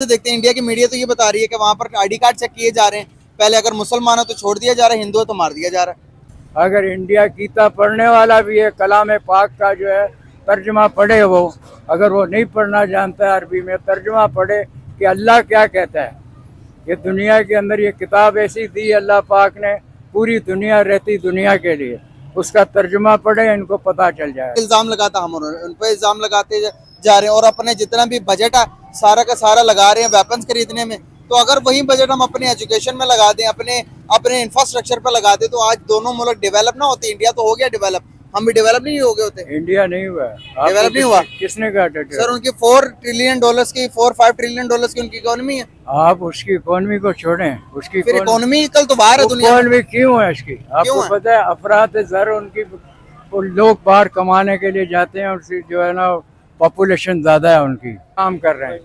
तो देखते हैं इंडिया की मीडिया तो ये बता रही है कि वहां पर आईडी कार्ड चेक किए जा रहे हैं। पहले अगर मुसलमान हो तो छोड़ दिया जा रहा है, हिंदू है तो मार दिया जा रहा है। अगर इंडिया गीता पढ़ने वाला भी है, कलाम पाक का जो है तर्जमा पढ़े, वो अगर वो नहीं पढ़ना जानता है अरबी में, तर्जमा पढ़े कि अल्लाह क्या कहता है। ये दुनिया के अंदर ये किताब ऐसी दी अल्लाह पाक ने, पूरी दुनिया रहती दुनिया के लिए, उसका तर्जुमा पढ़े, इनको पता चल जाए। इल्जाम लगाता हम उन पर इल्जाम लगाते जा रहे हैं और अपने जितना भी बजट है सारा का सारा लगा रहे हैं वेपन्स खरीदने में। तो अगर वही बजट हम अपने एजुकेशन में लगा दें, अपने अपने इंफ्रास्ट्रक्चर पर लगा दें, तो आज दोनों मुल्क डेवलप ना होते। इंडिया तो हो गया डेवलप, हम भी डेवलप नहीं हो गए होते। इंडिया नहीं हुआ, डेवलप नहीं हुआ। किसने कहा सर उनकी $4 ट्रिलियन की 4-5 ट्रिलियन डॉलर्स की उनकी इकोनॉमी है। आप उसकी इकोनॉमी को छोड़ें, उसकी फिर इकोनॉमी कल तो बाहर है दुनिया इकोनॉमी क्यों है इसकी? आपको पता है अफराद ज़र उनकी, वो लोग बाहर कमाने के लिए जाते हैं और जो है ना पॉपुलेशन ज्यादा है उनकी, काम कर रहे हैं,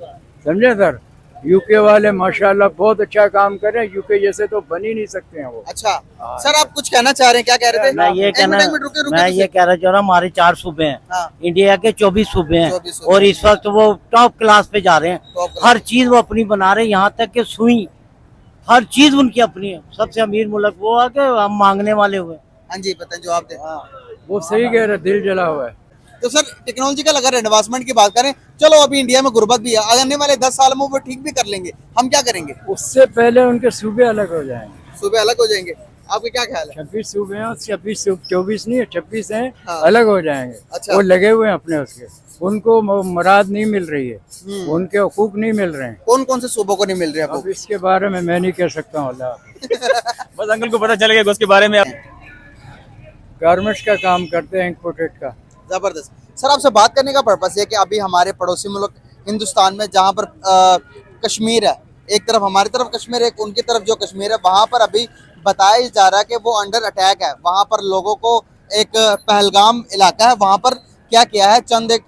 समझे सर। यूके वाले माशाल्लाह बहुत अच्छा काम कर रहे हैं, यूके जैसे तो बन ही नहीं सकते हैं वो। अच्छा सर आप कुछ कहना चाह रहे हैं, क्या कह रहे थे? मैं ये कहना चाह रहा हूँ हमारे 4 सूबे हैं। हाँ। इंडिया के 24 सूबे हैं और इस वक्त वो टॉप क्लास पे जा रहे हैं। हर चीज वो अपनी बना रहे हैं, यहाँ तक कि सुई, हर चीज उनकी अपनी है। सबसे अमीर मुल्क वो है कि हम मांगने वाले हुए। हाँ जी बताएं, जवाब दें। वो सही कह रहे, दिल जला हुआ है। तो सर टेक्नोलॉजिकल अगर एडवांसमेंट की बात करें, चलो अभी इंडिया में गुर्बत भी है, आने वाले 10 साल में वो ठीक भी कर लेंगे, हम क्या करेंगे? उससे पहले उनके सूबे अलग हो जाएंगे। सूबे अलग हो जाएंगे, आपके क्या ख्याल है? 26 सूबे हैं, 24 नहीं है, 26 हैं। हाँ। अलग हो जाएंगे। अच्छा। वो लगे हुए हैं अपने उसके, उनको मुराद नहीं मिल रही है, उनके हुकूक नहीं मिल रहे हैं। कौन कौन से सूबों को नहीं मिल रहे? अब इसके बारे में मैं नहीं कह सकता हूँ, बस अंकल को पता चल गया उसके बारे में। गारमेंट्स का काम करते हैं, इंपोर्टेड का। जबरदस्त। सर आपसे बात करने का पर्पस है कि अभी हमारे पड़ोसी मुल्क हिंदुस्तान में जहाँ पर कश्मीर है, एक तरफ हमारी तरफ कश्मीर है, एक उनकी तरफ जो कश्मीर है, वहाँ पर अभी बताया जा रहा है कि वो अंडर अटैक है। वहाँ पर लोगों को, एक पहलगाम इलाका है, वहाँ पर क्या किया है, चंद एक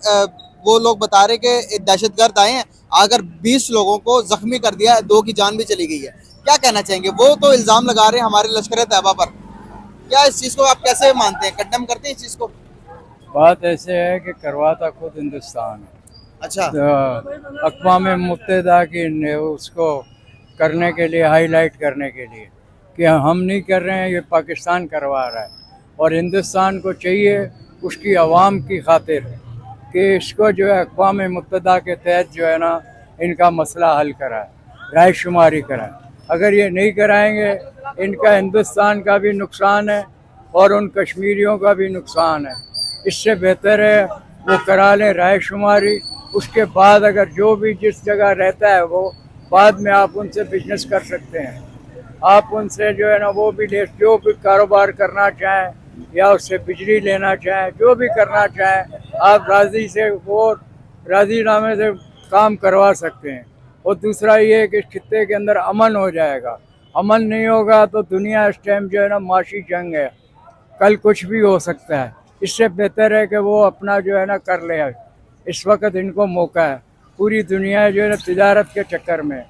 वो लोग बता रहे कि दहशतगर्द आए हैं, अगर 20 लोगों को जख्मी कर दिया है, 2 की जान भी चली गई है। क्या कहना चाहेंगे? वो तो इल्ज़ाम लगा रहे हैं हमारे लश्कर तैयबा पर, क्या इस चीज़ को आप कैसे मानते हैं, कंडेम करते हैं इस चीज़ को? बात ऐसे है कि करवाता खुद हिंदुस्तान है। अच्छा। तो अक़वाम मुत्तहिदा की उसको करने के लिए, हाईलाइट करने के लिए कि हम नहीं कर रहे हैं, ये पाकिस्तान करवा रहा है। और हिंदुस्तान को चाहिए उसकी आवाम की खातिर कि इसको जो है अक़वाम मुत्तहिदा के तहत जो है ना इनका मसला हल कराए, राय शुमारी कराए। अगर ये नहीं कराएंगे, इनका हिंदुस्तान का भी नुकसान है और उन कश्मीरियों का भी नुकसान है। इससे बेहतर है वो करा लें राय शुमारी, उसके बाद अगर जो भी जिस जगह रहता है वो बाद में आप उनसे बिजनेस कर सकते हैं। आप उनसे जो है ना वो भी जो भी कारोबार करना चाहें या उससे बिजली लेना चाहें, जो भी करना चाहें, आप राज़ी से वो राज़ीनामे से काम करवा सकते हैं। और दूसरा ये है कि इस खित्ते के अंदर अमन हो जाएगा। अमन नहीं होगा तो दुनिया इस टाइम जो है ना माशी जंग है, कल कुछ भी हो सकता है। इससे बेहतर है कि वो अपना जो है ना कर ले। इस वक्त इनको मौका है, पूरी दुनिया जो है ना तिजारत के चक्कर में,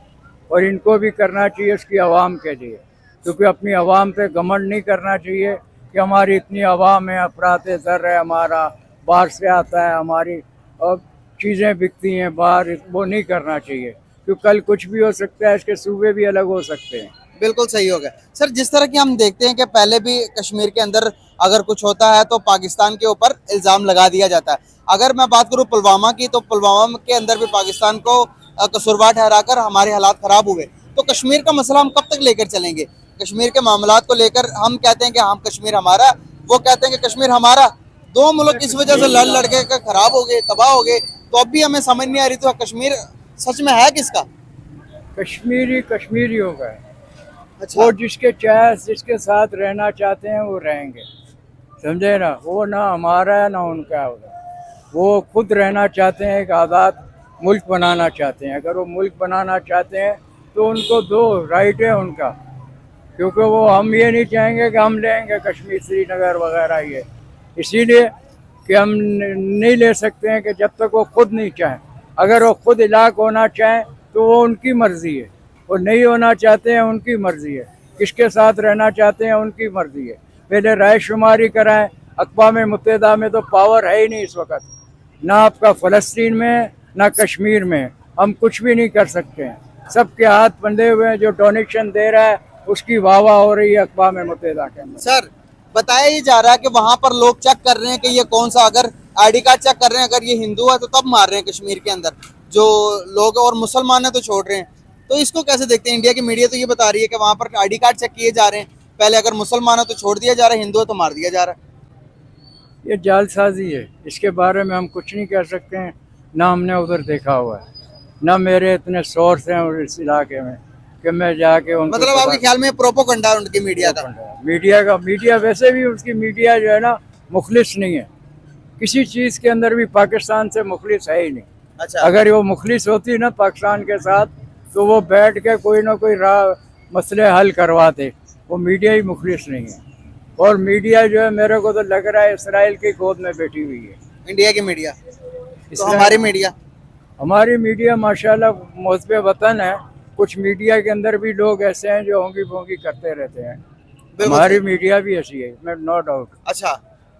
और इनको भी करना चाहिए उसकी आवाम के लिए, क्योंकि अपनी आवाम पे घमंड नहीं करना चाहिए कि हमारी इतनी आवाम है, अफरात ज़र है, हमारा बाहर से आता है, हमारी और चीज़ें बिकती हैं बाहर, वो नहीं करना चाहिए क्योंकि कल कुछ भी हो सकता है, इसके सूबे भी अलग हो सकते हैं। बिल्कुल सही हो गया सर। जिस तरह की हम देखते हैं कि पहले भी कश्मीर के अंदर अगर कुछ होता है तो पाकिस्तान के ऊपर इल्ज़ाम लगा दिया जाता है। अगर मैं बात करूं पुलवामा की, तो पुलवामा के अंदर भी पाकिस्तान को कसूरवार ठहराकर हमारे हालात ख़राब हुए। तो कश्मीर का मसला हम कब तक लेकर चलेंगे? कश्मीर के मामलात को लेकर हम कहते हैं कि हम कश्मीर हमारा, वो कहते हैं कि कश्मीर हमारा। 2 मुल्क इस वजह से लड़ लड़ के ख़राब हो गए, तबाह हो गए। तो अब भी हमें समझ नहीं आ रही, तो कश्मीर सच में है किसका? कश्मीरी कश्मीरियों का है। अच्छा। वो जिसके साथ रहना चाहते हैं वो रहेंगे, समझे ना। वो ना हमारा है ना उनका होगा। वो खुद रहना चाहते हैं, एक आज़ाद मुल्क बनाना चाहते हैं। अगर वो मुल्क बनाना चाहते हैं तो उनको दो, राइट है उनका। क्योंकि वो, हम ये नहीं चाहेंगे कि हम लेंगे कश्मीर, श्रीनगर वगैरह, ये इसीलिए कि हम नहीं ले सकते हैं कि जब तक वो खुद नहीं चाहें। अगर वो खुद इलाक़ होना चाहें तो वो उनकी मर्ज़ी है, वो नहीं होना चाहते हैं उनकी मर्ज़ी है, किसके साथ रहना चाहते हैं उनकी मर्ज़ी है। पहले राय शुमारी कराएं। अक़वाम मुत्तहिदा में तो पावर है ही नहीं इस वक्त, ना आपका फ़लस्तीन में ना कश्मीर में। हम कुछ भी नहीं कर सकते हैं। सबके हाथ बंधे हुए हैं। जो डोनेशन दे रहा है उसकी वाह-वाह हो रही है अक़वाम मुत्तहिदा के अंदर। सर बताया ही जा रहा है कि वहां पर लोग चेक कर रहे हैं कि ये कौन सा, अगर आईडी कार्ड चेक कर रहे हैं, अगर ये हिंदू है तो तब मार रहे हैं कश्मीर के अंदर जो लोग, और मुसलमान है तो छोड़ रहे हैं। तो इसको कैसे देखते हैं? इंडिया की मीडिया तो ये बता रही है कि वहां पर आईडी कार्ड चेक किए जा रहे हैं, पहले अगर मुसलमान है तो छोड़ दिया जा रहा है, हिंदू है तो मार दिया जा रहा है। ये जालसाजी है, इसके बारे में हम कुछ नहीं कह सकते हैं। ना हमने उधर देखा हुआ है, ना मेरे इतने सोर्स हैं उस इलाके में कि मैं जाके उनको मतलब आपके ख्याल में प्रोपोगंडा है उनकी मीडिया का? मीडिया वैसे भी उसकी मीडिया जो है ना मुखलिस नहीं है, किसी चीज़ के अंदर भी पाकिस्तान से मुखलिस है ही नहीं। अच्छा, अगर वो मुखलिस होती ना पाकिस्तान के साथ तो वो बैठ के कोई ना कोई मसले हल करवाते। वो मीडिया ही मुखलिस नहीं है। और मीडिया जो है मेरे को तो लग रहा है इसराइल की गोद में बैठी हुई है। इंडिया की मीडिया तो हमारी मीडिया माशाल्लाह मुहब्ब वतन है। कुछ मीडिया के अंदर भी लोग ऐसे हैं जो होंगी भोंगी करते रहते हैं। हमारी मीडिया भी ऐसी है, नो डाउट। अच्छा,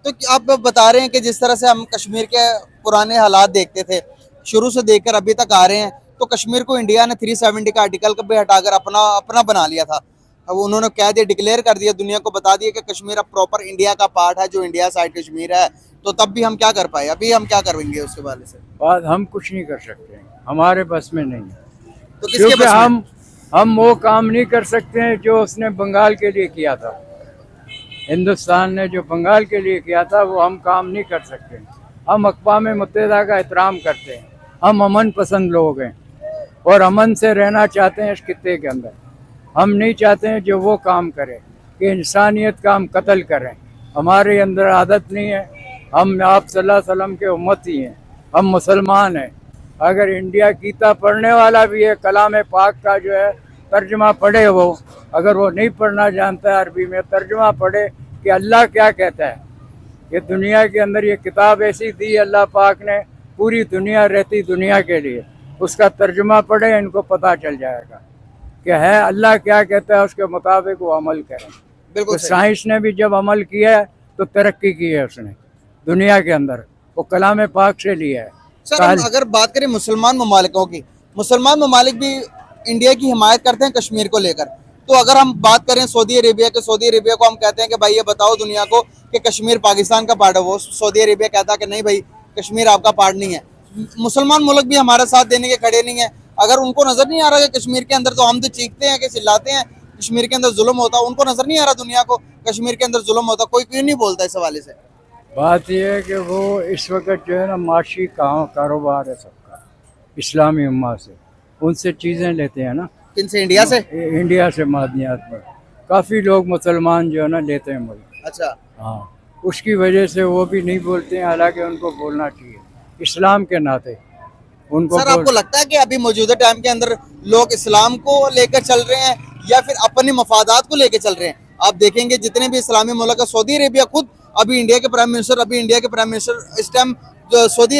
तो आप बता रहे हैं कि जिस तरह से हम कश्मीर के पुराने हालात देखते थे, शुरू से देखकर अभी तक आ रहे हैं, तो कश्मीर को इंडिया ने 370 का आर्टिकल को भी हटाकर अपना बना लिया था। अब उन्होंने कह दिया, डिक्लेयर कर दिया, दुनिया को बता दिया कि कश्मीर अब प्रॉपर इंडिया का पार्ट है, जो इंडिया साइड कश्मीर है। तो तब भी हम क्या कर पाए? अभी हम क्या करेंगे उसके बारे से? बात हम कुछ नहीं कर सकते, हमारे बस में नहीं है। तो किसके बस में? हम वो काम नहीं कर सकते हैं जो उसने बंगाल के लिए किया था। हिंदुस्तान ने जो बंगाल के लिए किया था वो हम काम नहीं कर सकते। हम अक़वाम मुत्तहिदा का एहतराम करते हैं, हम अमन पसंद लोग हैं और अमन से रहना चाहते हैं इस खित्ते के अंदर। हम नहीं चाहते हैं जो वो काम करे कि इंसानियत का हम कत्ल करें। हमारे अंदर आदत नहीं है। हम आप सल्लल्लाहु अलैहि वसल्लम के उम्मत ही हैं, हम मुसलमान हैं। अगर इंडिया गीता पढ़ने वाला भी है, कलाम पाक का जो है तर्जुमा पढ़े, वो अगर वो नहीं पढ़ना जानता है अरबी में, तर्जुमा पढ़े कि अल्लाह क्या कहता है। ये दुनिया के अंदर ये किताब ऐसी दी अल्लाह पाक ने पूरी दुनिया रहती दुनिया के लिए, उसका तर्जुमा पढ़े, इनको पता चल जाएगा कि है अल्लाह क्या कहता है, उसके मुताबिक वो अमल करें। बिल्कुल। तो साइंस ने भी जब अमल किया है तो तरक्की की है उसने दुनिया के अंदर, वो कलाम पाक से लिया है। सर हम अगर बात करें मुसलमान ममालिकों की, मुसलमान ममालिक भी इंडिया की हिमायत करते हैं कश्मीर को लेकर। तो अगर हम बात करें सऊदी अरेबिया के, सऊदी अरेबिया को हम कहते हैं कि भाई ये बताओ दुनिया को कि कश्मीर पाकिस्तान का पार्ट है, वो सऊदी अरेबिया कहता है कि नहीं भाई कश्मीर आपका पार्ट नहीं है। मुसलमान मुल्क भी हमारे साथ देने के खड़े नहीं है। अगर उनको नजर नहीं आ रहा कि कश्मीर के अंदर, तो हम तो चीखते हैं कि चिल्लाते हैं कश्मीर के अंदर जुल्म होता, उनको नजर नहीं आ रहा दुनिया को कश्मीर के अंदर जुल्म होता, कोई क्यों नहीं बोलता इस हवाले से? बात यह है कि वो इस वक्त जो है ना माशी कारोबार है सबका, इस्लामी उम्मा से उनसे चीज़ें लेते हैं ना। किनसे? इंडिया से? इंडिया से मादनियात पर काफ़ी लोग मुसलमान जो है ना लेते हैं मुल्क। अच्छा, हाँ, उसकी वजह से वो भी नहीं बोलते हैं, हालांकि उनको बोलना चाहिए इस्लाम के नाते उनको। सर आपको लगता है कि अभी मौजूदा टाइम के अंदर लोग इस्लाम को लेकर चल रहे हैं या फिर अपने मफादात को लेकर चल रहे हैं? आप देखेंगे जितने भी इस्लामी मुल्क है, सऊदी अरेबिया खुद अभी इंडिया के प्राइम मिनिस्टर इस टाइम सऊदी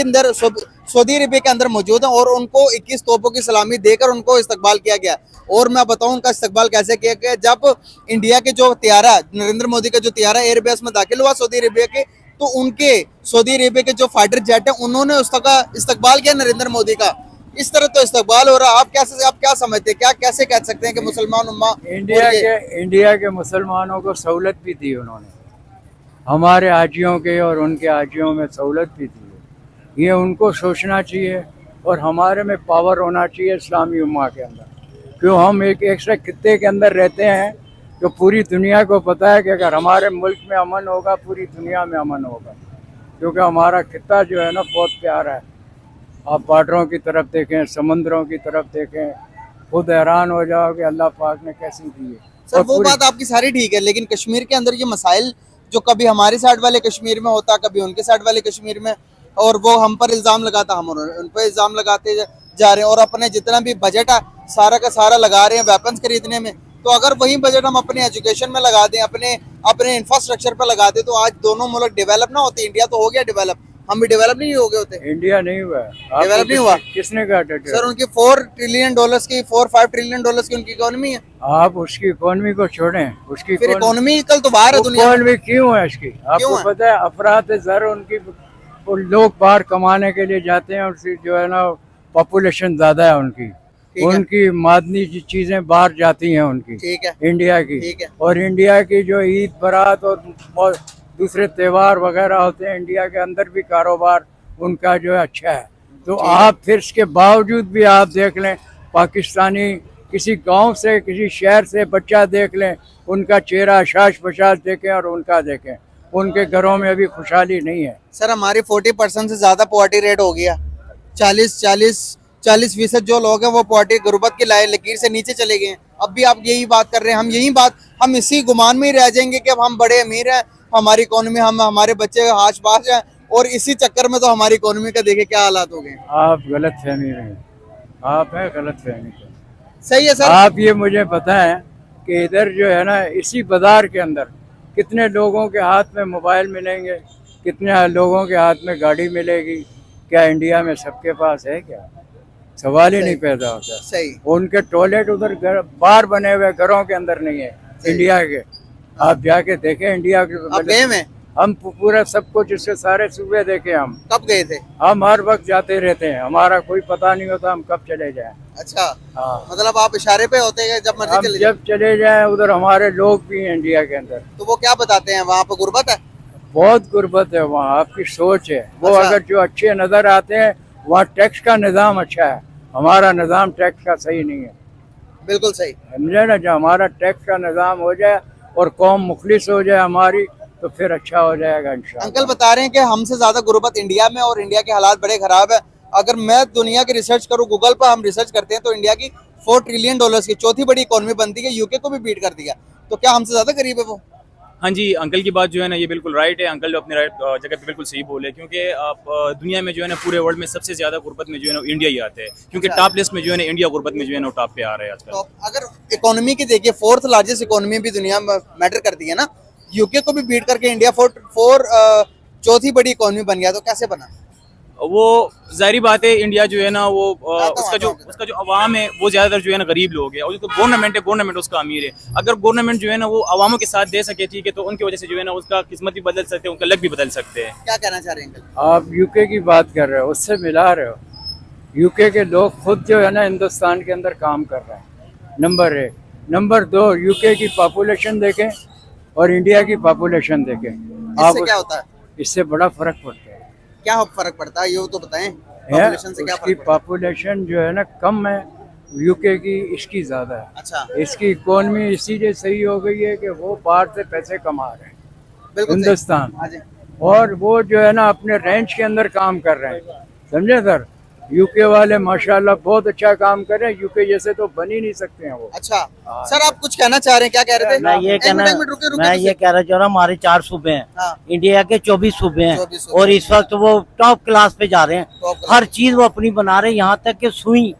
अरेबिया के अंदर मौजूद हैं और उनको 21 तोपों की सलामी देकर उनको इस्तकबाल किया गया। और मैं बताऊं उनका इस्तकबाल कैसे किया गया, जब इंडिया के जो त्यारा, नरेंद्र मोदी का जो त्यारा एयरबेस में दाखिल हुआ सऊदी अरेबिया के, तो उनके सऊदी अरेबिया के जो फाइटर जेट है उन्होंने उसका इस्तकबाल किया नरेंद्र मोदी का। इस तरह तो इस्तकबाल हो रहा। आप क्या समझते हैं, कैसे कह सकते हैं कि मुसलमान उम्मा इंडिया के मुसलमानों को सहूलत भी दी उन्होंने, हमारे हाजियों के और उनके हाजियों में सहूलत भी दी है। ये उनको सोचना चाहिए और हमारे में पावर होना चाहिए इस्लामी उम्मा के अंदर, क्यों हम एक ऐसे खित्ते के अंदर रहते हैं जो पूरी दुनिया को पता है कि अगर हमारे मुल्क में अमन होगा पूरी दुनिया में अमन होगा, क्योंकि हमारा खित्ता जो है ना बहुत प्यारा है। आप बॉर्डरों की तरफ देखें, समुद्रों की तरफ देखें, खुद हैरान हो जाओगे अल्लाह पाक ने कैसी दी है। सर वो बात आपकी सारी ठीक है, लेकिन कश्मीर के अंदर ये मसाइल जो कभी हमारी साइड वाले कश्मीर में होता, कभी उनके साइड वाले कश्मीर में, और वो हम पर इल्ज़ाम लगाता, हम उन पर इल्ज़ाम लगाते जा रहे हैं और अपने जितना भी बजट है सारा का सारा लगा रहे हैं वेपन्स खरीदने में। तो अगर वही बजट हम अपने एजुकेशन में लगा दें, अपने इंफ्रास्ट्रक्चर पर लगा दें, तो आज दोनों मुल्क डेवलप ना होते। इंडिया तो हो गया डेवलप, हम भी डेवलप नहीं हो गए होते। इंडिया नहीं हुआ, डेवलप नहीं हुआ। किसने कहा? सर उनकी 4 ट्रिलियन डॉलर्स की 4-5 ट्रिलियन डॉलर्स की उनकी इकोनॉमी है। आप उसकी इकोनॉमी को छोड़ें, उसकी फिर इकोनॉमी कल तो बाहर है दुनिया इकोनॉमी क्यों है इसकी? आपको पता है अफराद ज़र उनकी लोग बाहर कमाने के लिए जाते हैं और जो है ना पॉपुलेशन ज़्यादा है उनकी, है। उनकी मादनी चीज़ें बाहर जाती हैं उनकी, ठीक है, इंडिया की। ठीक है। और इंडिया की जो ईद बारात और दूसरे त्यौहार वगैरह होते हैं, इंडिया के अंदर भी कारोबार उनका जो है अच्छा है। तो आप फिर इसके बावजूद भी आप देख लें, पाकिस्तानी किसी गांव से किसी शहर से बच्चा देख लें, उनका चेहरा शाश बशाश देखें और उनका देखें, उनके घरों में अभी खुशहाली नहीं है। सर हमारी 40% से ज्यादा पॉवर्टी रेट हो गया। 40% जो लोग हैं वो पॉवर्टी गुर्बत की लकीर से नीचे चले गए हैं। अब भी आप यही बात कर रहे हैं, हम इसी गुमान में ही रह जाएंगे कि अब हम बड़े अमीर हैं, हमारी इकोनॉमी, हम हमारे बच्चे हाश बाश हैं, और इसी चक्कर में तो हमारी इकोनॉमी का देखे क्या हालात हो गए हैं। आप गलत फहमी में हैं, आप हैं गलत फहमी में। सही है सर। आप ये मुझे बताएं कि इधर जो है ना, इसी बाजार के अंदर कितने लोगों के हाथ में मोबाइल मिलेंगे, कितने लोगों के हाथ में गाड़ी मिलेगी? क्या इंडिया में सबके पास है क्या? सवाल ही नहीं पैदा होता। सही। उनके टॉयलेट उधर बाहर बने हुए घरों के अंदर नहीं है इंडिया के। आप जाके देखें इंडिया के। आप गए हैं? हम पूरा सब कुछ इससे सारे सूबे देखे। हम कब गए थे? हम हर वक्त जाते रहते हैं, हमारा कोई पता नहीं होता हम कब चले जाएं। अच्छा। हाँ, मतलब आप इशारे पे होते हैं जब मर्जी हम चले जाएं। जब चले जाएं उधर हमारे लोग भी हैं इंडिया के अंदर। तो वो क्या बताते हैं, वहाँ पे गुर्बत है? बहुत गुर्बत है वहाँ, आपकी सोच है वो। अच्छा। अगर जो अच्छे नजर आते हैं, वहाँ टैक्स का निज़ाम अच्छा है, हमारा निज़ाम टैक्स का सही नहीं है। बिल्कुल सही। समझे ना, जो हमारा टैक्स का निज़ाम हो जाए और कौम मुखलिस हो जाए हमारी, तो फिर अच्छा हो जाएगा इंशाअल्लाह। अंकल बता रहे हैं कि हमसे ज्यादा गुर्बत इंडिया में, और इंडिया के हालात बड़े खराब है। अगर मैं दुनिया की रिसर्च करूं, गूगल पर हम रिसर्च करते हैं, तो इंडिया की $4 ट्रिलियन की चौथी बड़ी इकोनॉमी बनती है, यूके को भी बीट कर दिया। तो क्या हमसे ज्यादा गरीब है वो? हाँ जी, अंकल की बात जो है ना ये बिल्कुल राइट है। अंकल जो अपने राइट जगह पे बिल्कुल सही बोले, क्योंकि आप दुनिया में जो है ना पूरे वर्ल्ड में सबसे ज्यादा गुर्बत में जो है ना इंडिया ही आते हैं, क्योंकि अच्छा। टॉप लिस्ट में जो है ना इंडिया गुर्बत में जो है ना टॉप पे आ रहा है आजकल। तो अगर इकोनॉमी की देखिए, 4th लार्जेस्ट इकोनॉमी भी दुनिया में मैटर करती है ना, यूके को भी बीट करके इंडिया चौथी बड़ी इकोनॉमी बन गया, तो कैसे बना? वो जाहिर बात है, इंडिया जो है ना वो आता हूँ। उसका जो अवाम है वो ज्यादातर जो है ना गरीब लोग है, और जो गवर्नमेंट है गवर्नमेंट उसका अमीर है। अगर गवर्नमेंट जो है ना वो अवामों के साथ दे सके, ठीक है, तो उनकी वजह से जो है ना उसका किस्मत भी बदल सकते हैं, उनका लक भी बदल सकते हैं। क्या कहना चाह रहे हैं अंकल? आप यूके की बात कर रहे हो, उससे मिला रहे हो। यूके के लोग खुद जो है ना हिंदुस्तान के अंदर काम कर रहे हैं, नंबर 1। नंबर 2, यूके की पॉपुलेशन देखें और इंडिया की पॉपुलेशन देखें, इससे क्या होता है? इससे बड़ा फर्क पड़ता है। क्या फर्क पड़ता है ये तो बताएं। पॉपुलेशन से क्या उसकी फर्क पड़ता है? पॉपुलेशन जो है ना कम है यूके की, इसकी ज़्यादा है। अच्छा, इसकी इकोनॉमी इसीलिए सही हो गई है कि वो बाहर से पैसे कमा रहे हैं बिल्कुल सही। हिंदुस्तान, हाँ जी। और वो जो है ना अपने रेंज के अंदर काम कर रहे हैं। समझे सर, यूके वाले माशाल्लाह बहुत अच्छा काम कर रहे हैं, यूके जैसे तो बन ही नहीं सकते हैं वो। अच्छा सर, आप कुछ कहना चाह रहे हैं, क्या कह रहे थे? मैं ये कहना एक मिनट रुके मैं ये कह रहा चाह रहा हमारे 4 सूबे हैं, हाँ। इंडिया के 24 सूबे हैं, 24 सूबे। और इस वक्त वो टॉप क्लास पे जा रहे हैं। Top class. हर चीज वो अपनी बना रहे हैं, यहाँ तक कि सुई,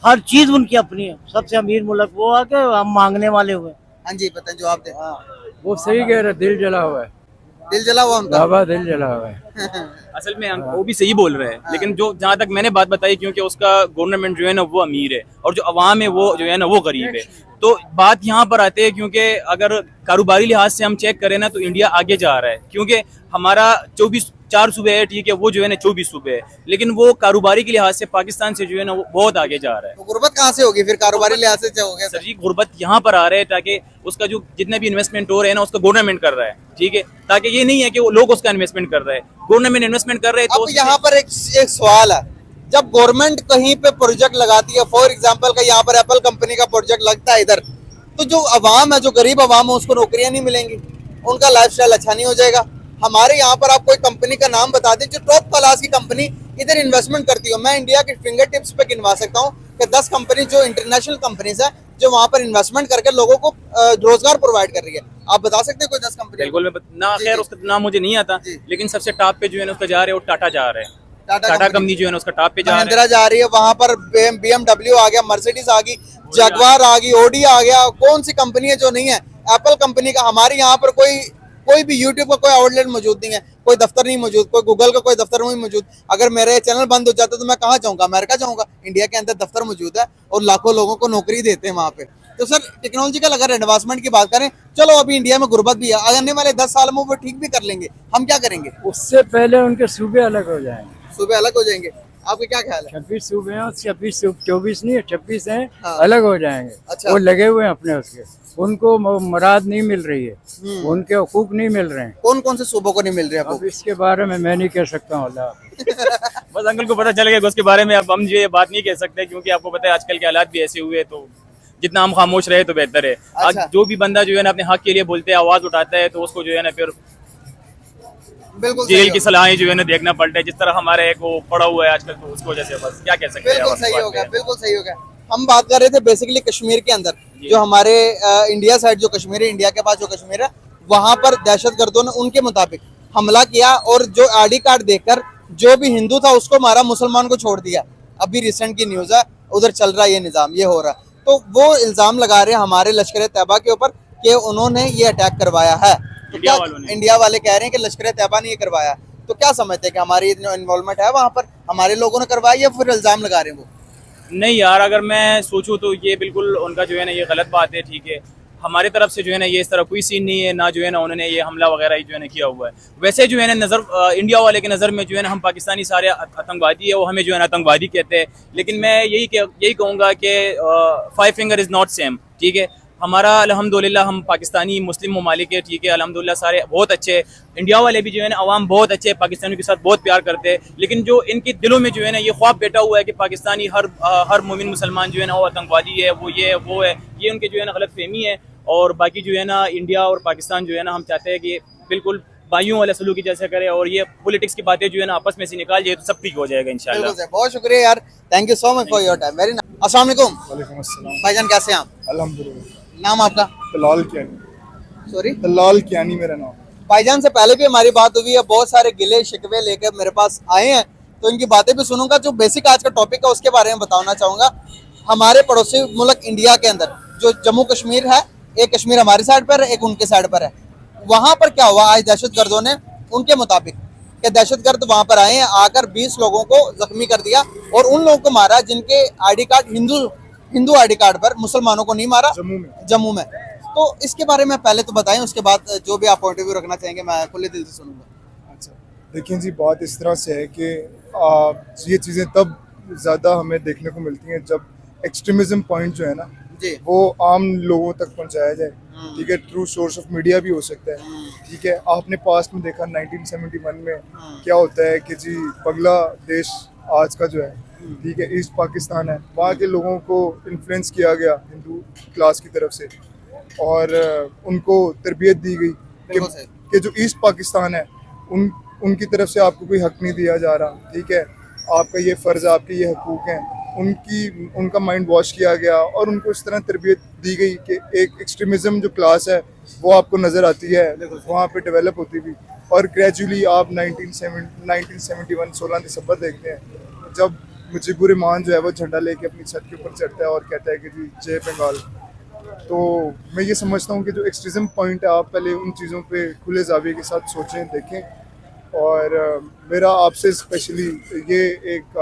हर चीज उनकी अपनी है। सबसे अमीर मुल्क वो है कि हम मांगने वाले हुए। हाँ जी, बताएं, जवाब दें। वो सही कह रहे, दिल जला हुआ है दिल जला हुआ उनका। बाबा, दिल जला हुआ है। असल में वो भी सही बोल रहे हैं, लेकिन जो जहाँ तक मैंने बात बताई, क्योंकि उसका गवर्नमेंट जो है ना वो अमीर है और जो अवाम है वो जो है ना वो गरीब है। तो बात यहाँ पर आती है, क्योंकि अगर कारोबारी लिहाज से हम चेक करें ना तो इंडिया आगे जा रहा है, क्योंकि हमारा 4 सूबे है, ठीक है, वो जो है ना 24 सूबे है, लेकिन वो कारोबारी के लिहाज से पाकिस्तान से जो है ना वो बहुत आगे जा रहा है। तो गुर्बत कहाँ से होगी फिर, कारोबारी लिहाज से हो गया सर जी, गुर्बत यहाँ पर आ रहे हैं ताकि उसका जो जितने भी इन्वेस्टमेंट हो रहे हैं ना उसका गवर्नमेंट कर रहा है, ठीक है, ताकि ये नहीं है कि वो लोग उसका इन्वेस्टमेंट कर रहे हैं, गवर्नमेंट इन्वेस्टमेंट कर रहे हैं। अब यहाँ पर एक सवाल है, जब गवर्नमेंट कहीं पे प्रोजेक्ट लगाती है, फॉर एग्जांपल का यहाँ पर एप्पल कंपनी का प्रोजेक्ट लगता है इधर, तो जो अवाम है, जो गरीब अवाम है, उसको नौकरियां नहीं मिलेंगी, उनका लाइफस्टाइल अच्छा नहीं हो जाएगा। हमारे यहाँ पर आप कोई कंपनी का नाम बता दें जो टॉप क्लास की कंपनी इधर इन्वेस्टमेंट करती हो। मैं इंडिया के फिंगर टिप्स पे गिनवा सकता हूँ कि 10 कंपनी जो इंटरनेशनल कंपनीज है जो वहाँ पर इन्वेस्टमेंट करके लोगों को रोजगार प्रोवाइड कर रही है। आप बता सकते हैं कोई 10 कंपनी? बिल्कुल, ना खैर उसका नाम मुझे नहीं आता, लेकिन सबसे टॉप पे जो है ना उसका जा रहे हैं, वो टाटा जा रहे हैं। टाटा कंपनी जो है ना उसका टॉप पे जा रहा है, महिंद्रा जा रही है, वहाँ पर BMW आ गया, मर्सिडीज आ गई, जगवार आ गई, ऑडी आ गया। कौन सी कंपनी है जो नहीं है एप्पल कंपनी का? हमारे यहाँ पर कोई भी यूट्यूब का कोई आउटलेट मौजूद नहीं है, कोई दफ्तर नहीं मौजूद, कोई गूगल का कोई दफ्तर नहीं मौजूद। अगर मेरे चैनल बंद हो जाता तो मैं कहाँ जाऊँगा? अमेरिका जाऊँगा। इंडिया के अंदर दफ्तर मौजूद है और लाखों लोगों को नौकरी देते हैं वहाँ पे। तो सर, टेक्नोलॉजिकल अगर एडवांसमेंट की बात करें, चलो अभी इंडिया में गुर्बत भी है, आने वाले 10 साल में वो ठीक भी कर लेंगे, हम क्या करेंगे? उससे पहले उनके सूबे अलग हो जाएंगे। सुबह अलग हो जाएंगे। आपका क्या ख्याल है? 26 सूबे हैं, 26 24 नहीं है, 26 हैं, हाँ। अलग हो जाएंगे। अच्छा। वो लगे हुए हैं अपने उसके, उनको मुराद नहीं मिल रही है, उनके हकूक नहीं मिल रहे हैं। कौन कौन से सूबों को नहीं मिल रही है अब आपको? इसके बारे में मैं नहीं कह सकता हूँ अल्लाह। बस अंकल को पता चल गया कि उसके बारे में अब हम ये बात नहीं कह सकते, क्योंकि आपको पता है आजकल के हालात भी ऐसे हुए, तो जितना हम खामोश रहे तो बेहतर है। आज अच्छा। जो भी बंदा जो है ना अपने हक के लिए बोलते हैं, आवाज उठाता है, तो उसको जो है ना फिर बिल्कुल जेल सही की सलाहें जो है ना देखना पड़ता है, जिस तरह हमारे एक वो पड़ा हुआ है आजकल, तो उसकी वजह से बस क्या कह सकते हैं। बिल्कुल अब सही बात हो गया, पे। बिल्कुल सही हो गया। हम बात कर रहे थे बेसिकली कश्मीर के अंदर, जो हमारे इंडिया साइड जो कश्मीर है, इंडिया के पास जो कश्मीर है, वहां पर दहशतगर्दों ने उनके मुताबिक हमला किया और जो आईडी कार्ड देखकर जो भी हिंदू था उसको मारा, मुसलमान को छोड़ दिया। अभी रिसेंट की न्यूज है, उधर चल रहा है ये निजाम, ये हो रहा है। तो वो इल्जाम लगा रहे हैं हमारे लश्कर तैयबा के ऊपर कि उन्होंने ये अटैक करवाया है। तो इंडिया क्या वालों ने। इंडिया वाले कह रहे हैं कि लश्कर तैयबा ने ये करवाया, तो क्या समझते हैं कि हमारी इन्वॉल्वमेंट है वहां पर, हमारे लोगों ने करवाया या फिर इल्जाम लगा रहे हैं वो? नहीं यार, अगर मैं सोचूं तो ये बिल्कुल उनका जो है ना ये गलत बात है, ठीक है। हमारी तरफ से जो है ना ये इस तरह कोई सीन नहीं है, ना जो है ना उन्होंने ये हमला वगैरह जो है ना किया हुआ है। वैसे जो है ना नज़र इंडिया वाले के नज़र में जो है ना हम पाकिस्तानी सारे आतंकवादी है, वो हमें जो है ना आतंकवादी कहते हैं। लेकिन मैं यही कहूँगा कि 5 फिंगर इज़ नॉट सेम, ठीक है। हमारा अल्हम्दुलिल्लाह हम पाकिस्तानी मुस्लिम ममालिक है, ठीक है, अल्हम्दुलिल्लाह सारे बहुत अच्छे। इंडिया वाले भी जो है ना अवाम बहुत अच्छे, पाकिस्तानियों के साथ बहुत प्यार करते हैं। लेकिन जो इनके दिलों में जो है ना ये ख्वाब बैठा हुआ है कि पाकिस्तानी हर मोमिन मुसलमान जो है ना वो आतंकवादी है, वो ये वो है, ये उनके जो है ना गलत फहमी है। और बाकी जो है ना इंडिया और पाकिस्तान जो है ना हम चाहते हैं कि बिल्कुल भाइयों वाला सलूकी जैसे करे, और ये पॉलिटिक्स की बातें जो है ना आपस में से निकाल जाए तो सब ठीक हो जाएगा इंशाल्लाह। बिल्कुल सर, बहुत शुक्रिया यार, thank you so much for your time, very nice. अस्सलाम वालेकुम वालेकुम अस्सलाम। भाईजान, कैसे हैं आप? अल्हम्दुलिल्लाह। नाम आपका? तलाल कियानी। सॉरी, तलाल कियानी मेरा नाम। भाईजान से पहले भी हमारी बात हुई है, बहुत सारे गिले शिकवे लेकर मेरे पास आए हैं, तो इनकी बातें भी सुनूंगा। जो बेसिक आज का टॉपिक है उसके बारे में बताना चाहूंगा। हमारे पड़ोसी मुल्क इंडिया के अंदर जो जम्मू कश्मीर है, एक कश्मीर हमारी साइड पर है, एक उनके साइड पर है। वहां पर क्या हुआ आज दहशतगर्दों ने, उनके मुताबिक कि दहशतगर्द वहां पर आए हैं, आकर 20 लोगों को जख्मी कर दिया और उन लोगों को मारा जिनके ID card Hindu ID card पर, मुसलमानों को नहीं मारा, जम्मू में। तो इसके बारे में पहले तो बताएं, उसके बाद जो भी आप पॉइंट ऑफ व्यू रखना चाहेंगे मैं खुले दिल से सुनूंगा। अच्छा, देखिए जी, बात इस तरह से है कि ये चीज़ें तब ज़्यादा हमें देखने को मिलती हैं जब एक्सट्रीमिज्म पॉइंट जो है ना जी, वो आम लोगों तक पहुंचाया जाए, ठीक है। थ्रू सोर्स ऑफ मीडिया भी हो सकता है, ठीक है। आपने पास्ट में देखा 1971 में क्या होता है कि जी बांग्लादेश आज का जो है, ठीक है, ईस्ट पाकिस्तान है, वहाँ के लोगों को इन्फ्लुएंस किया गया हिंदू क्लास की तरफ से और उनको तरबियत दी गई कि जो ईस्ट पाकिस्तान है उनकी तरफ से आपको कोई हक नहीं दिया जा रहा, ठीक है, आपका ये फ़र्ज़, आपके ये हकूक़ हैं। उनका माइंड वॉश किया गया और उनको इस तरह तरबियत दी गई कि एक एक्सट्रीमिज़म जो क्लास है वो आपको नज़र आती है, वहाँ पे डेवलप होती हुई। और ग्रेजुअली आप 1971 16 दिसंबर देखते हैं जब मुजीबुर रहमान जो है वो झंडा लेके अपनी छत के ऊपर चढ़ता है और कहता है कि जी जय बंगाल। तो मैं ये समझता हूँ कि जो एक्सट्रीमिज़म पॉइंट है, आप पहले उन चीज़ों पे खुले ज़ाविये के साथ सोचें, देखें। और मेरा आपसे स्पेशली ये एक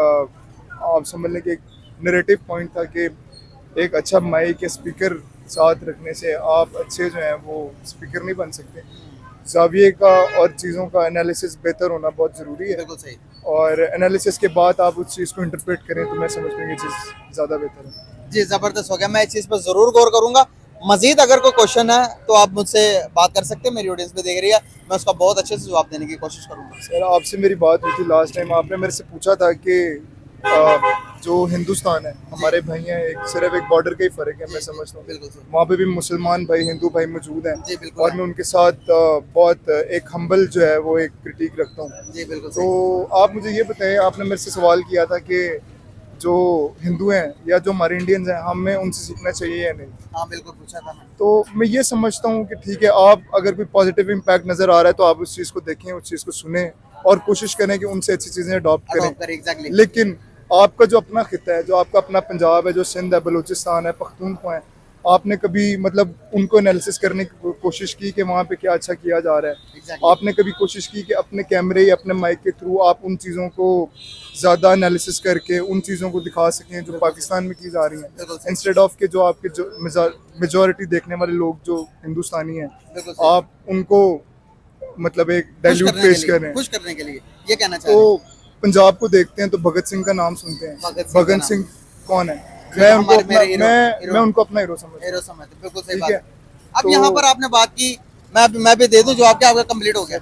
आप समझ लें कि एक नैरेटिव पॉइंट था कि एक अच्छा माइक या स्पीकर साथ रखने से आप अच्छे जो हैं वो स्पीकर नहीं बन सकते। ज़ाविये का और चीज़ों का एनालिसिस बेहतर होना बहुत ज़रूरी है। बिल्कुल सही। और एनालिसिस के बाद आप उस चीज़ को इंटरप्रेट करें तो मैं समझता हूँ ये चीज़ ज़्यादा बेहतर है। जी, ज़बरदस्त हो गया, मैं इस चीज़ पर ज़रूर गौर करूंगा। मजीद अगर कोई क्वेश्चन है तो आप मुझसे बात कर सकते हैं, मेरी ऑडियंस भी देख रही है, मैं उसका बहुत अच्छे से जवाब देने की कोशिश करूंगा। सर, आपसे मेरी बात हुई थी लास्ट टाइम, आपने मेरे से पूछा था कि जो हिंदुस्तान है, हमारे भाई हैं, एक सिर्फ एक बॉर्डर का ही फ़र्क है, मैं समझता हूँ। बिल्कुल वहाँ पे भी मुसलमान भाई, हिंदू भाई मौजूद हैं। जी, बिल्कुल। और मैं उनके साथ बहुत एक हम्बल जो है वो एक क्रिटिक रखता हूँ। जी, बिल्कुल। तो आप मुझे ये बताएं, आपने मेरे से सवाल किया था कि जो हिंदू हैं या जो हमारे इंडियंस हैं, हमें उनसे सीखना चाहिए या नहीं। हाँ, बिल्कुल पूछा था मैं। तो मैं ये समझता हूँ कि ठीक है, आप अगर कोई पॉजिटिव इम्पैक्ट नज़र आ रहा है तो आप उस चीज़ को देखें, उस चीज़ को सुने और कोशिश करें कि उनसे अच्छी चीज़ें अडॉप्ट करें। एग्जैक्टली। लेकिन आपका जो अपना खिता है, जो आपका अपना पंजाब है, जो सिंध है, बलूचिस्तान है, पख्तूनख्वा है, आपने कभी मतलब उनको एनालिसिस करने की कोशिश की कि वहाँ पे क्या अच्छा किया जा रहा है? Exactly. आपने कभी कोशिश की कि अपने कैमरे या अपने माइक के थ्रू आप उन चीज़ों को ज़्यादा एनालिसिस करके उन चीज़ों को दिखा सकें जो पाकिस्तान में की जा रही हैं, इंस्टेड ऑफ के जो आपके जो मेजॉरिटी देखने वाले लोग जो हिंदुस्तानी हैं, आप उनको मतलब एक डाइल्यूट पेश करें। खुश करने के लिए ये कहना चाह रहे तो पंजाब को देखते हैं तो भगत सिंह का नाम सुनते हैं। भगत सिंह का भगत नाम। सिंह कौन है? जो मैं उनको हमारे मेरे हीरो- मैं उनको अपना हीरो समझता हूँ। हीरो समझते, बिल्कुल सही ठीक बात है। है। अब तो- यहाँ पर आपने बात की, मैं भी दे दूं जवाब, क्या आपका कंप्लीट हो गया?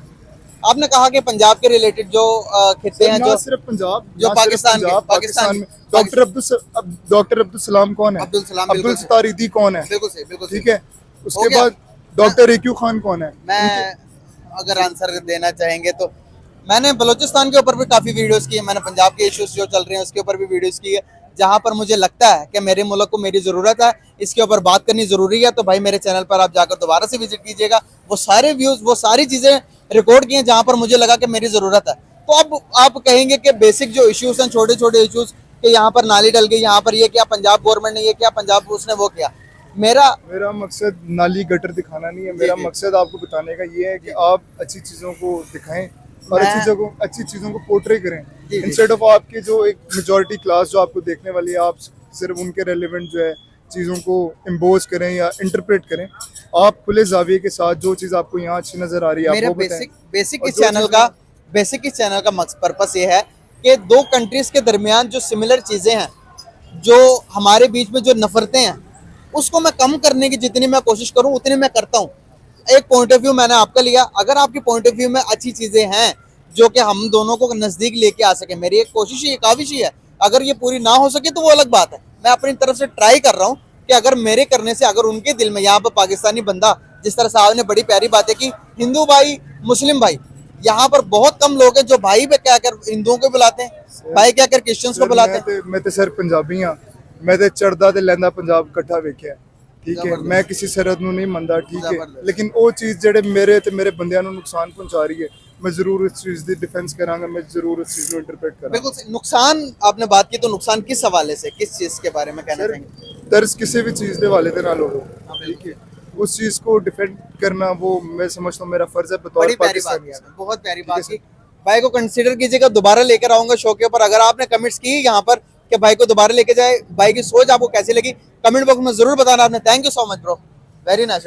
आपने कहा कि पंजाब के रिलेटेड जो खिते हैं, ना जो सिर्फ पंजाब, जो ना सिर्फ पाकिस्तान के- पंजाब, पाकिस्तान पाकिस्तान में पाकिस्तान- डॉक्टर अब्दुल सलाम कौन है? अब्दुल सलाम, अब्दुल बिल्कुल सत्तार ईदी कौन है? बिल्कुल सही, बिल्कुल ठीक सही। है। हो उसके गया? बाद डॉक्टर रेक्यू खान कौन है? मैं अगर आंसर देना चाहेंगे तो मैंने बलूचिस्तान के ऊपर भी काफी वीडियोस की है, मैंने पंजाब के इश्यूज जो चल रहे हैं उसके ऊपर भी वीडियोस की है, जहां पर मुझे लगता है कि मेरे मुल्क को मेरी जरूरत है, इसके ऊपर बात करनी जरूरी है। तो भाई मेरे चैनल पर आप जाकर दोबारा से विजिट कीजिएगा, वो सारे व्यूज, वो सारी चीजें रिकॉर्ड की हैं जहां पर मुझे लगा कि मेरी जरूरत है। तो अब आप कहेंगे कि बेसिक जो इश्यूज हैं, छोटे छोटे इश्यूज, कि यहाँ पर नाली डल गई, यहाँ पर ये क्या, पंजाब गवर्नमेंट ने ये किया, पंजाब उसने वो किया, मेरा मकसद नाली गटर दिखाना नहीं है। मेरा जी। मकसद आपको बताने का ये है कि आप अच्छी चीजों को दिखाएं और मैं- अच्छी चीजों को पोर्ट्रे करें, जी, जी। इंस्टेड ऑफ आपके जो एक मेजॉरिटी क्लास जो आपको देखने वाली है, आप सिर्फ उनके रेलेवेंट जो है चीज़ों को इम्बोज करें या इंटरप्रेट करें। आप खुले जाविये के साथ जो चीज़ आपको यहाँ अच्छी नजर आ रही है मेरा आप वो बताएं। बेसिक और इस जो चैनल चीज़ें- का पर्पस ये है कि दो कंट्रीज के दरमियान जो सिमिलर चीजें हैं, जो हमारे बीच में जो नफरतें हैं, उसको मैं कम करने की जितनी मैं कोशिश करूं उतनी मैं करता हूं। एक पॉइंट ऑफ व्यू मैंने आपका लिया, अगर आपकी पॉइंट ऑफ व्यू में अच्छी चीजें हैं जो कि हम दोनों को नजदीक लेके आ सके, मेरी एक कोशिश ही काविश ही है। अगर ये पूरी ना हो सके तो वो अलग बात है, मैं अपनी तरफ से ट्राई कर रहा हूँ कि अगर मेरे करने से अगर उनके दिल में, यहाँ पर पाकिस्तानी बंदा, जिस तरह साहब ने बड़ी प्यारी बातें की, हिंदू भाई मुस्लिम भाई, यहाँ पर बहुत कम लोग हैं जो भाई पे क्या कर हिंदुओं को बुलाते हैं, भाई क्या कर क्रिश्चियंस को बुलाते हैं। मैं तो सर पंजाबी हाँ, मैं तो चढ़दा ते लैंदा पंजाब इकट्ठा वेख्या, ठीक है। जबरदस्त। मैं किसी सरहद नूं नहीं मनदा, ठीक है, जबरदस्त। लेकिन वो चीज़ जेडे मेरे ते मेरे बंदियां नूं नुकसान पहुंचा रही है, मैं जरूर इस चीज़ की डिफेंस करांगा, मैं जरूर इस चीज़ को इंटरप्रेट करांगा। बिल्कुल सही। नुकसान आपने बात की, तो नुकसान किस हवाले से, किस चीज के बारे में कहना सर चाहेंगे? तर्स किसी भी चीज़ के वाले ते ना लो, ठीक है, उस चीज़ को डिफेंड करना वो मैं समझता हूँ मेरा फर्ज है बतौर बड़ी प्यारी बात पाकिस्तानी। की आपने, बहुत प्यारी बात है की। भाई को कंसीडर कीजिएगा, दोबारा लेकर आऊंगा शो के ऊपर। अगर आपने कमेंट्स की यहाँ पर कि भाई को दोबारा लेके जाए, भाई की सोच आपको कैसी लगी, कमेंट बॉक्स में जरूर बताना आपने। Thank you so much bro, very nice.